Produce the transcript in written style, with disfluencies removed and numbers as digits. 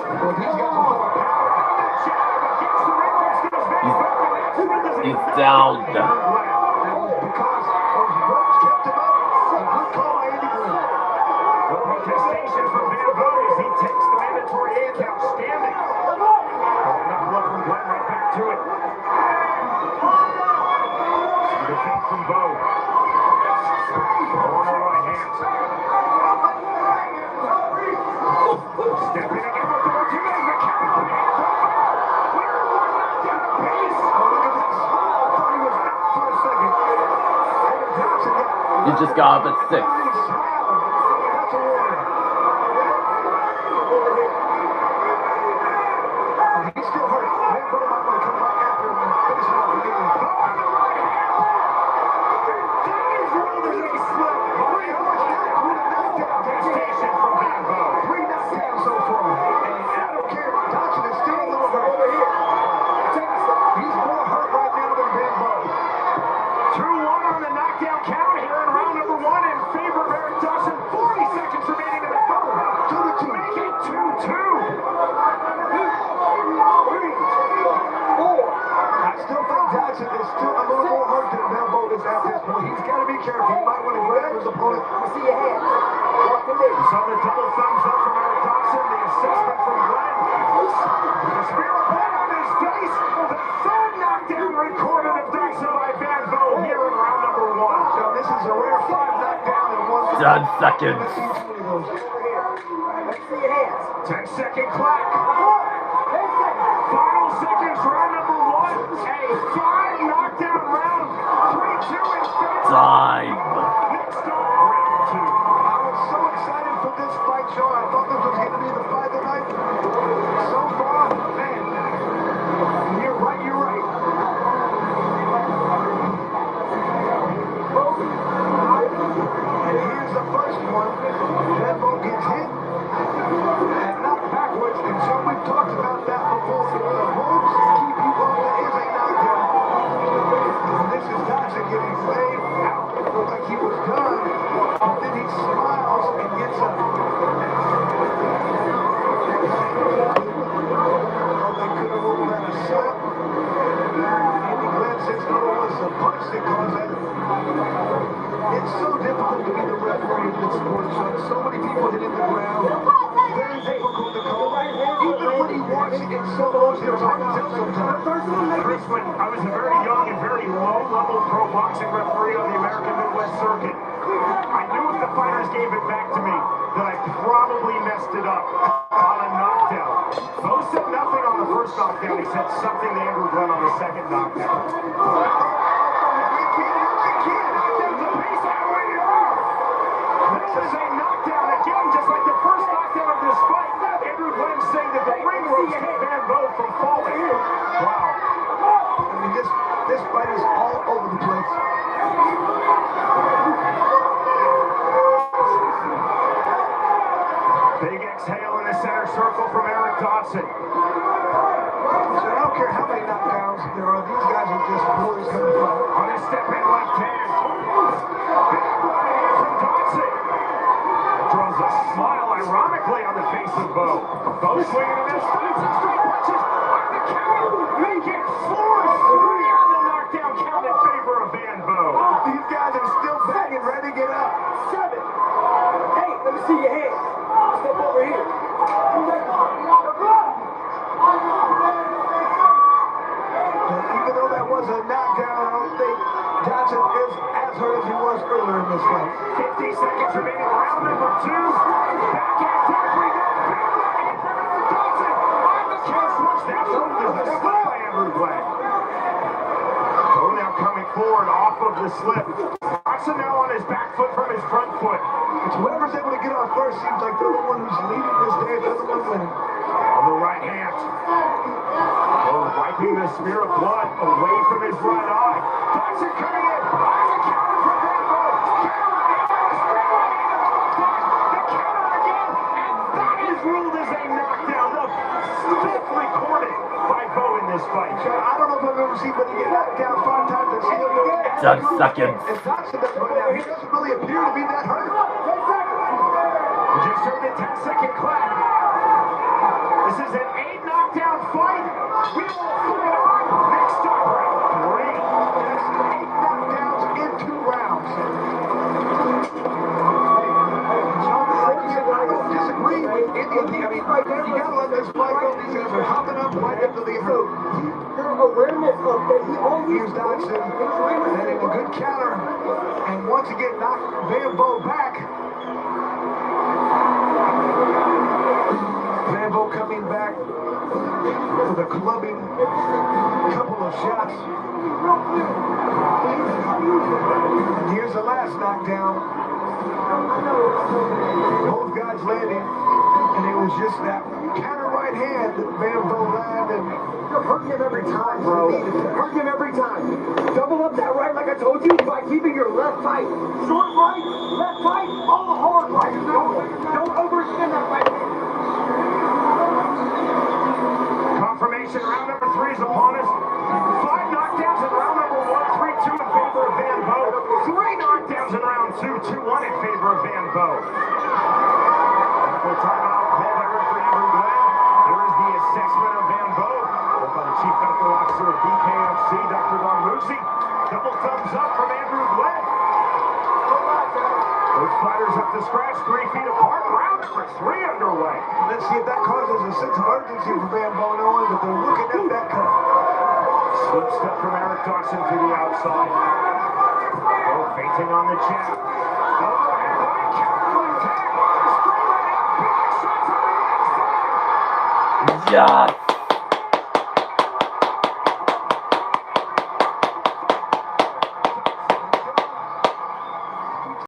Well, these guys will throw a power against the ring. He's down. That was because those ropes kept him up. A good call by Andy Glenn. No protestation from Van Vogt as he takes the mandatory 8 count standing. Another look from Glenn, right back to it. Some defeat from Vogt. On the right hand. Stepping again with the Martinez. The count on Where one knockdown apiece. Oh, look at this. I thought he was out for a second. Johnson got He just got up at 6. That's a warning. He's still hurt. Van Vogt might want to come back after him and finish him off again. Devastation from Van Vogt. 3 knockdowns so far. And I don't care. Johnson is still a little hurt. He's more hurt right now than Van Vogt. 2-1 on the knockdown count here in round number 1 in favor of Eric Dawson. 40 seconds remaining in the fight. 2-2. Make it 2-2. I still think Johnson is still a little more hurt than Van Vogt is at this point. He's got to be careful. He might want to grab his opponent. We saw the double thumbs up from Eric Dawson, the assessment from Glenn. The spirit blood on his face. The third knockdown recorded of Dawson by Van Vogt here in round number 1. So this is a rare 5 knockdown in 1 10 seconds. Let's see 20 of those. 10-second clock. Final seconds, round number 1. A 5 knockdown round. 3-2 in favor. Time. Next up, round 2. I was so excited for this fight, Sean. I thought this was going to be the fight of the night. So far, man. You're right, you're right. And here's the first one. Van Vogt gets hit and knocked backwards. And so we've talked about that before. The moves keep you on the is a knockdown. And this is Dodson getting laid out. Looked like he was done. But then he smiles and gets up. Oh, they could have ruled that a slip. Andy Glenn says no, it was a punch that caused that. It's so difficult to be the referee in this sport, Sean. So many people hitting the ground. Very difficult to call. Even when he wants it in slow motion, it's hard to tell sometimes. Chris, when I was a very young and very low-level pro boxing referee on the American Midwest Circuit, I knew if the fighters gave it back to me that I probably messed it up on a knockdown. Bo said nothing on the first knockdown. He said something to Andrew Glenn on the second knockdown. This is a knockdown again, just like the first knockdown of this fight. Andrew Glenn saying that the ring ropes kept Van Vogt from falling. Wow. I mean, this fight is all over the place. Big exhale in the center circle from Eric Dawson. So I don't care how many knockdowns there are. These guys are just boys coming to fight. On his step in left hand. Big right hand from Dawson. Draws a smile ironically on the face of Bo. Bo swinging and missed. Dawson straight punches on the count. Make it 4-3 on the knockdown count in favor of Van Vogt. These guys are still banging, ready to get up. 7. Hey, let me see your head. Step over here. And even though that was a knockdown, I don't think Johnson is as hurt as he was earlier in this fight. 50 seconds remaining, round number 2. Back and forth we go. Big right hand from Eric Dawson. On the count, switch. That's over the slip by Andrew Glenn. Oh, now coming forward off of the slip. Dawson now on his back foot from his front foot. It's whoever's able to get off first seems like they're the one who's leading this dance, they're the one winning. On the right hand. Oh, wiping the smear of blood away from his right eye. Dawson coming in. On the counter from Van Vogt. Counter the counter again. And that is ruled as a knockdown. The fifth recorded by Vogt in this fight. I don't know if I've ever seen anybody get knocked down 5 times and still go down. 10 seconds. And Dawson doesn't right now. He doesn't really appear to be that hurt. We just heard the 10-second clap. The This is an 8 knockdown fight. We will flip it on next up, round 3. That's 8 knockdowns in 2 rounds. Like you said, I don't disagree with any of the. I mean, you gotta let this fight go. These guys are hopping up right into the hurt. Your awareness of that he always Here's Dodson, landing a good counter, and once again knocked Vanvo back. Vanvo coming back with a clubbing couple of shots. And here's the last knockdown. Both guys landing, and it was just that counter right hand that Vanvo landed. You're hurting him every time, bro. Hurting him every time. Double up that right, like I told you, by keeping your left tight. Short right, left tight, all the hard right. Don't overextend that right. Confirmation, round number 3 is upon us. 5 knockdowns in round number 1, 3-2 in favor of Vanvo. 3 knockdowns in round 2, 2-1 in favor of Vanvo. Full timeout called by referee Andrew Glenn. There is the assessment of Vanvo, led by the Chief Medical Officer of BKFC, Dr. Don Lucy. Double thumbs up from Andrew Glenn. Both fighters up to scratch, 3 feet apart. Round number 3 underway. Let's see if that causes a sense of urgency for Vanvo, knowing that they're looking at that cut. Slip step from Eric Dodson to the outside. Oh, fainting on the jab. Overhead right, counter attack. Straight right up, back shots on the outside. Yes!